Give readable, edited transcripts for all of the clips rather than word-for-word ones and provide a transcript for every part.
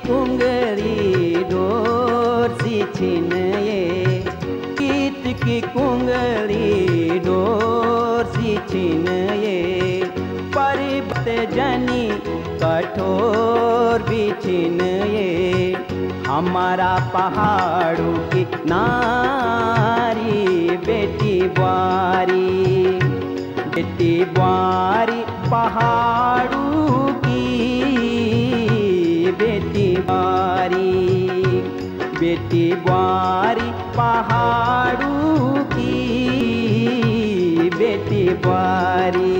कुंगली door सी छिन ये, गीत की कुंगली डोर सी छिन ये, पर्वत जनी कठोर भी छिन ये, हमारा पहाड़ों की नारी बेटी बुआरी, बेटी बुआरी पहाड़ों की बेटी बुआरी, बेटी बुआरी पहाड़ों की बेटी बुआरी।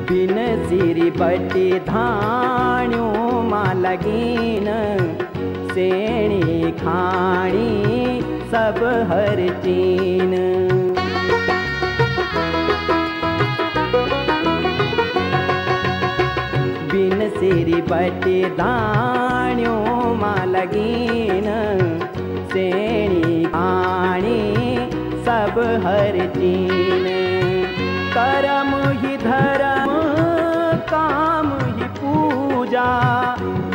बिन सिरी बटी धाण्यों मां लगीन, सेणी खाणी सब हर चीन। बिन सिरी बटी धाण्यों मां लगीन, सेणी खाणी सब हर चीन। कर्म ही धर्म काम ही पूजा,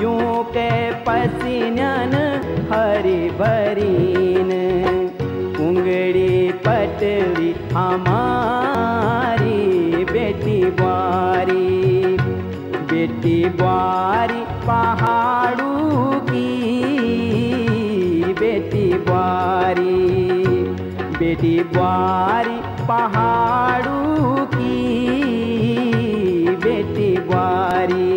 यूं के पसीनन हरि भरीन, कुंगड़ी पटली हमारी बेटी बुआरी, बेटी बुआरी पहाड़ों की बेटी बुआरी, बेटी बुआरी पहाड़ों की बेटी बुआरी।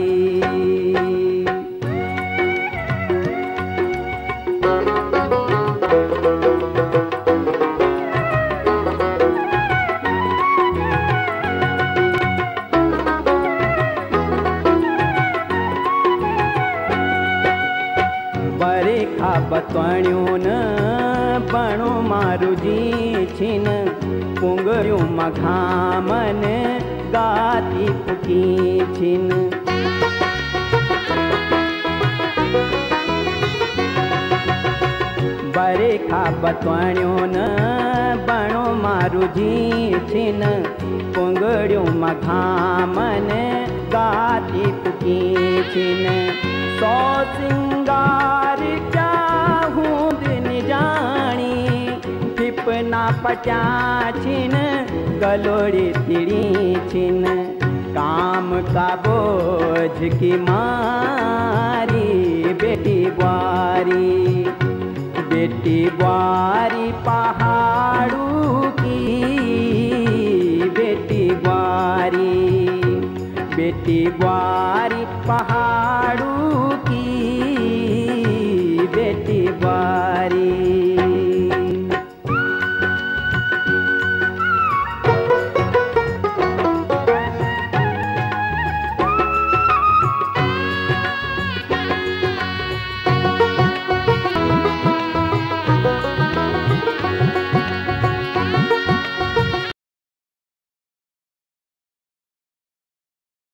बरेखा बतवाण्यों न बणो मारू जी छिन, कुंगरियों मघामन गाती पुकी छिन। बरेखा बतवाण्यों न बणो मारू जी छिन, कुंगरियों मघामन गाती पुकी छिन। सौ सिंगार चाहूं दिन जानी, टिपना पट्या छिन गलोड़ी तिड़ी छिन, काम का बोझ की मारी बेटी बुआरी, बेटी बुआरी पहाड़ों की बेटी बुआरी, बेटी बुआरी पहाड़ों